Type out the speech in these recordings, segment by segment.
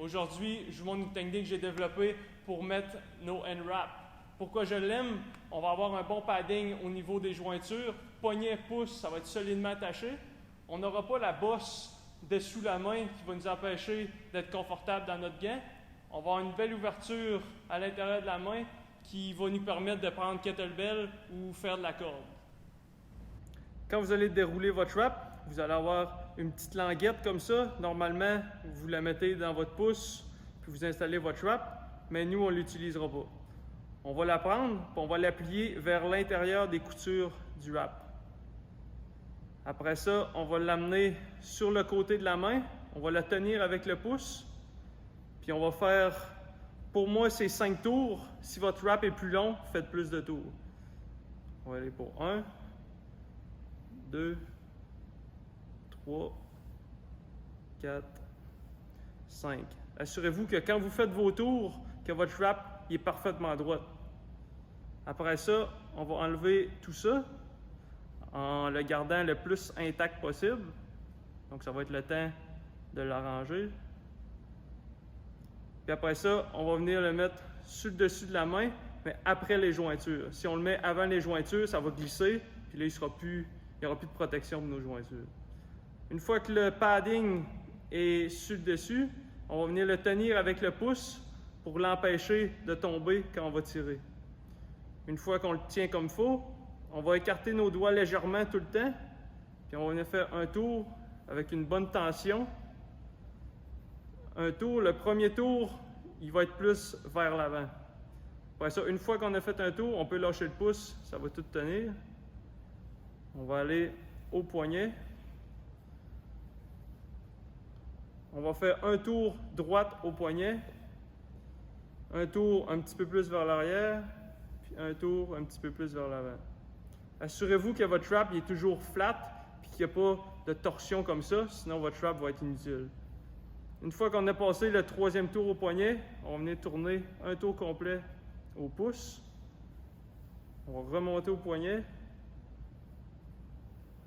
Aujourd'hui, je vous montre une technique que j'ai développée pour mettre nos end wraps. Pourquoi je l'aime? On va avoir un bon padding au niveau des jointures. Poignet, pouce, ça va être solidement attaché. On n'aura pas la bosse dessous la main qui va nous empêcher d'être confortable dans notre gant. On va avoir une belle ouverture à l'intérieur de la main qui va nous permettre de prendre kettlebell ou faire de la corde. Quand vous allez dérouler votre wrap, vous allez avoir une petite languette comme ça. Normalement, vous la mettez dans votre pouce, puis vous installez votre wrap, mais nous, on ne l'utilisera pas. On va la prendre, puis on va la plier vers l'intérieur des coutures du wrap. Après ça, on va l'amener sur le côté de la main, on va la tenir avec le pouce, puis on va faire, pour moi, c'est 5 tours. Si votre wrap est plus long, faites plus de tours. On va aller pour 1, 2, 3, 4, 5. Assurez-vous que quand vous faites vos tours, que votre wrap est parfaitement droit. Après ça, on va enlever tout ça en le gardant le plus intact possible. Donc, ça va être le temps de l'arranger. Puis après ça, on va venir le mettre sur le dessus de la main, mais après les jointures. Si on le met avant les jointures, ça va glisser, puis là, il n'y aura plus de protection pour nos jointures. Une fois que le padding est sur le dessus, on va venir le tenir avec le pouce pour l'empêcher de tomber quand on va tirer. Une fois qu'on le tient comme il faut, on va écarter nos doigts légèrement tout le temps, puis on va venir faire un tour avec une bonne tension. Un tour, le premier tour, il va être plus vers l'avant. Après ça, une fois qu'on a fait un tour, on peut lâcher le pouce, ça va tout tenir. On va aller au poignet. On va faire un tour droite au poignet, un tour un petit peu plus vers l'arrière, puis un tour un petit peu plus vers l'avant. Assurez-vous que votre wrap est toujours flat, puis qu'il n'y a pas de torsion comme ça, sinon votre wrap va être inutile. Une fois qu'on a passé le troisième tour au poignet, on va venir tourner un tour complet au pouce. On va remonter au poignet.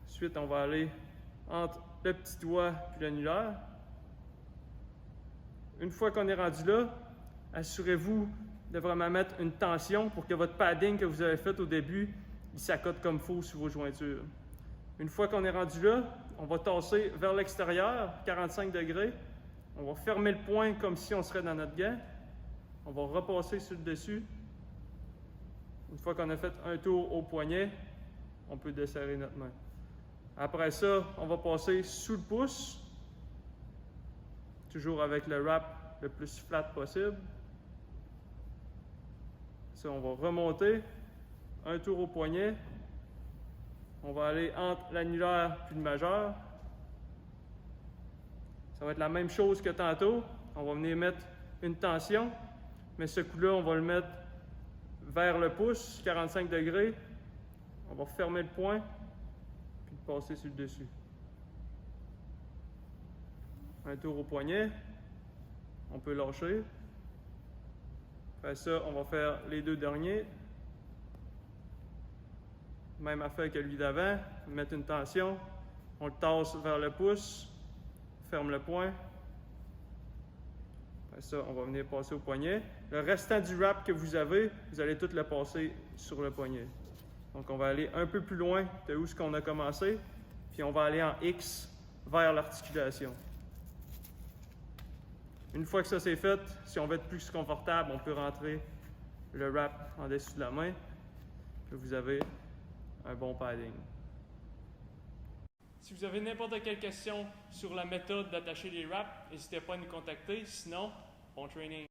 Ensuite, on va aller entre le petit doigt et l'annulaire. Une fois qu'on est rendu là, assurez-vous de vraiment mettre une tension pour que votre padding que vous avez fait au début, il s'accote comme il faut sur vos jointures. Une fois qu'on est rendu là, on va tasser vers l'extérieur, 45 degrés. On va fermer le poing comme si on serait dans notre gant. On va repasser sur le dessus. Une fois qu'on a fait un tour au poignet, on peut desserrer notre main. Après ça, on va passer sous le pouce, toujours avec le wrap le plus flat possible. Ça, on va remonter, un tour au poignet. On va aller entre l'annulaire et le majeur. Ça va être la même chose que tantôt. On va venir mettre une tension, mais ce coup-là, on va le mettre vers le pouce, 45 degrés. On va fermer le poing, puis le passer sur le dessus. Un tour au poignet. On peut lâcher. Après ça, on va faire les deux derniers. Même affaire que lui d'avant. Mettre une tension. On le tasse vers le pouce. Ferme le poing. Après ça, on va venir passer au poignet. Le restant du wrap que vous avez, vous allez tout le passer sur le poignet. Donc, on va aller un peu plus loin de où on a commencé, puis on va aller en X vers l'articulation. Une fois que ça c'est fait, si on veut être plus confortable, on peut rentrer le wrap en dessous de la main, puis vous avez un bon padding. Si vous avez n'importe quelle question sur la méthode d'attacher les wraps, n'hésitez pas à nous contacter. Sinon, bon training!